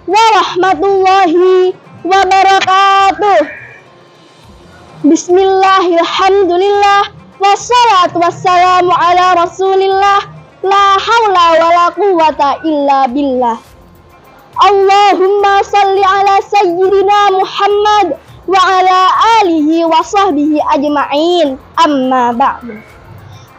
warahmatullahi wabarakatuh. Bismillahirrahmanirrahim. Wassalatu wassalamu ala rasulillah. La hawla wa la quwwata illa billah. Allahumma salli ala sayyidina Muhammad wa ala alihi wa sahbihi ajma'in. Amma ba'du.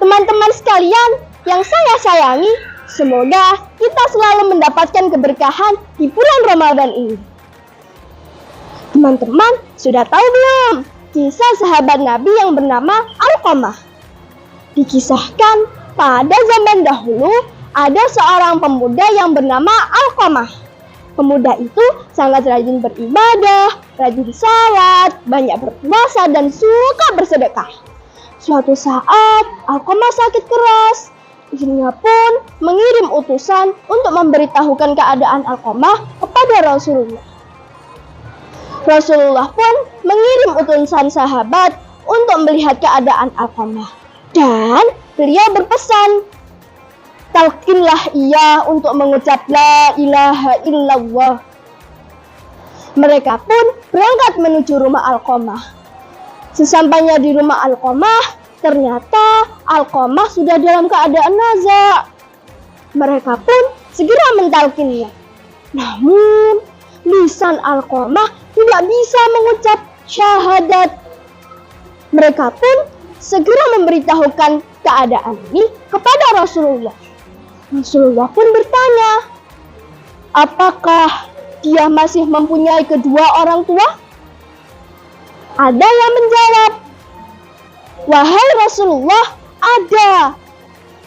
Teman-teman sekalian yang saya sayangi, semoga kita selalu mendapatkan keberkahan di bulan Ramadan ini. Teman-teman sudah tahu belum kisah sahabat Nabi yang bernama Alqamah? Dikisahkan pada zaman dahulu ada seorang pemuda yang bernama Alqamah. Pemuda itu sangat rajin beribadah, rajin salat, banyak berpuasa dan suka bersedekah. Suatu saat Alqamah sakit keras. Istrinya pun mengirim utusan untuk memberitahukan keadaan Alqamah kepada Rasulullah. Rasulullah pun mengirim utusan sahabat untuk melihat keadaan Alqamah. Dan beliau berpesan, talqinlah ia untuk mengucap la ilaha illallah. Mereka pun berangkat menuju rumah Alqamah. Sesampainya di rumah Alqamah, ternyata Alqamah sudah dalam keadaan naza. Mereka pun segera mentalkinnya. Namun lisan Alqamah tidak bisa mengucap syahadat. Mereka pun segera memberitahukan keadaan ini kepada Rasulullah. Rasulullah pun bertanya, apakah dia masih mempunyai kedua orang tua? Ada yang menjawab, wahai Rasulullah, ada.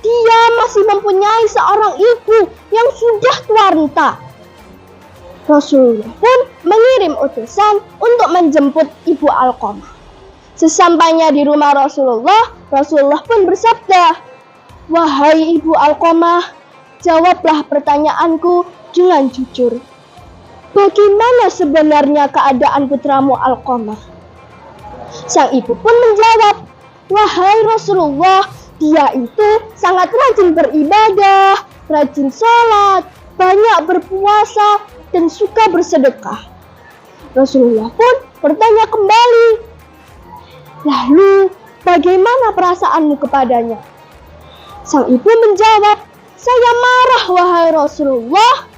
Dia masih mempunyai seorang ibu yang sudah tua renta. Rasulullah pun mengirim utusan untuk menjemput ibu Alqamah. Sesampainya di rumah Rasulullah, Rasulullah pun bersabda, wahai ibu Alqamah, jawablah pertanyaanku dengan jujur. Bagaimana sebenarnya keadaan putramu Alqamah? Sang ibu pun menjawab, wahai Rasulullah, dia itu sangat rajin beribadah, rajin sholat, banyak berpuasa, dan suka bersedekah. Rasulullah pun bertanya kembali, lalu bagaimana perasaanmu kepadanya? Sang ibu menjawab, saya marah wahai Rasulullah,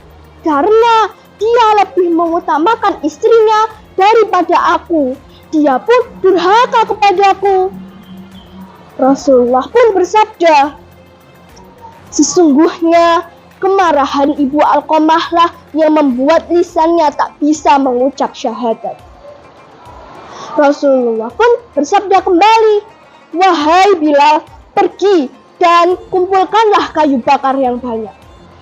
karena dia lebih mengutamakan istrinya daripada aku. Dia pun durhaka kepadaku. Rasulullah pun bersabda, sesungguhnya kemarahan ibu Alqamah lah yang membuat lisannya tak bisa mengucap syahadat. Rasulullah pun bersabda kembali, wahai Bilal, pergi dan kumpulkanlah kayu bakar yang banyak.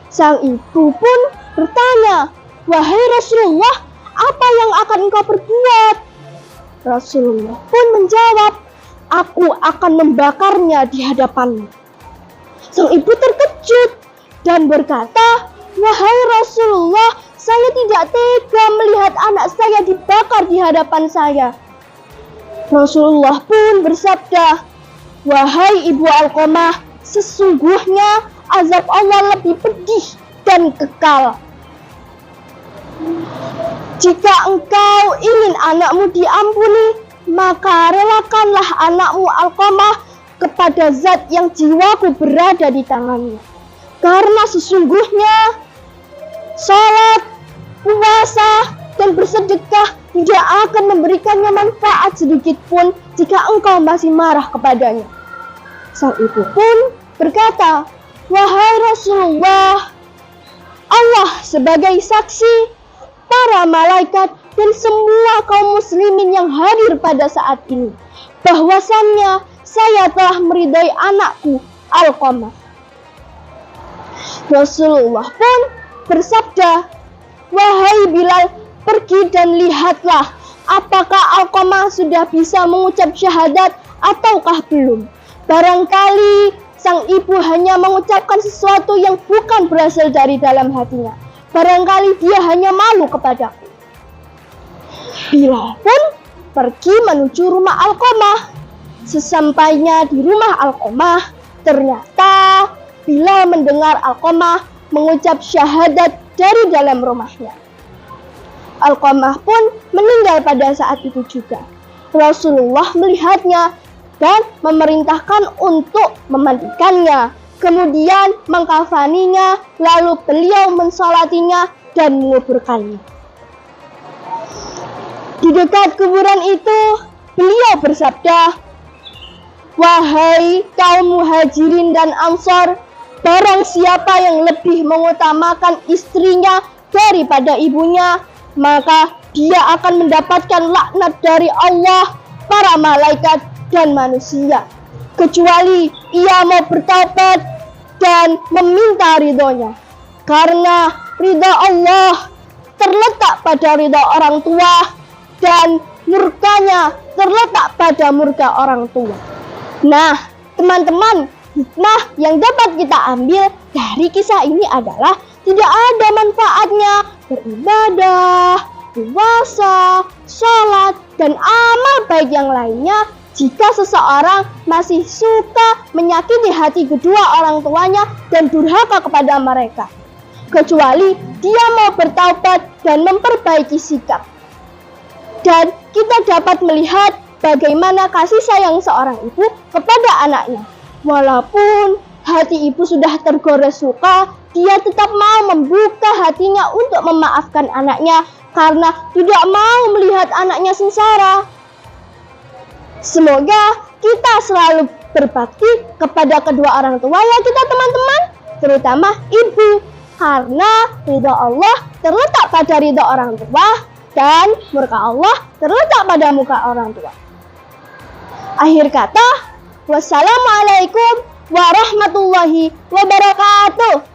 Sang ibu pun bertanya, wahai Rasulullah, apa yang akan engkau perbuat? Rasulullah pun menjawab, aku akan membakarnya di hadapanmu. Sang ibu terkejut dan berkata, wahai Rasulullah, saya tidak tega melihat anak saya dibakar di hadapan saya. Rasulullah pun bersabda, wahai ibu Alqamah, sesungguhnya azab Allah lebih pedih dan kekal. Jika engkau ingin anakmu diampuni, maka relakanlah anakmu Alqamah kepada zat yang jiwaku berada di tangannya. Karena sesungguhnya salat, puasa, dan bersedekah tidak akan memberikannya manfaat sedikit pun jika engkau masih marah kepadanya. Sang ibu pun berkata, wahai Rasulullah, Allah sebagai saksi, para malaikat dan semua kaum muslimin yang hadir pada saat ini, bahwasannya saya telah meridai anakku Alqamah. Rasulullah pun bersabda, wahai Bilal, pergi dan lihatlah apakah Alqamah sudah bisa mengucap syahadat ataukah belum. Barangkali sang ibu hanya mengucapkan sesuatu yang bukan berasal dari dalam hatinya. Barangkali dia hanya malu kepadaku. Bilal pun pergi menuju rumah Alqamah. Sesampainya di rumah Alqamah, ternyata Bilal mendengar Alqamah mengucap syahadat dari dalam rumahnya. Alqamah pun meninggal pada saat itu juga. Rasulullah melihatnya dan memerintahkan untuk memandikannya, kemudian mengkafaninya, lalu beliau mensolatinya dan menguburkannya. Di dekat kuburan itu, beliau bersabda, "Wahai kaum muhajirin dan ansor, barang siapa yang lebih mengutamakan istrinya daripada ibunya, maka dia akan mendapatkan laknat dari Allah, para malaikat, dan manusia, kecuali ia mau bertaubat dan meminta ridhonya. Karena ridha Allah terletak pada ridha orang tua, dan murkanya terletak pada murka orang tua." Nah, teman-teman, hikmah yang dapat kita ambil dari kisah ini adalah tidak ada manfaatnya beribadah, puasa, sholat, dan amal baik yang lainnya jika seseorang masih suka menyakiti hati kedua orang tuanya dan durhaka kepada mereka, kecuali dia mau bertaubat dan memperbaiki sikap. Dan kita dapat melihat bagaimana kasih sayang seorang ibu kepada anaknya. Walaupun hati ibu sudah tergores suka, dia tetap mau membuka hatinya untuk memaafkan anaknya karena tidak mau melihat anaknya sengsara. Semoga kita selalu berbakti kepada kedua orang tua ya kita teman-teman, terutama ibu, karena ridha Allah terletak pada ridha orang tua dan murka Allah terletak pada muka orang tua. Akhir kata, wassalamualaikum warahmatullahi wabarakatuh.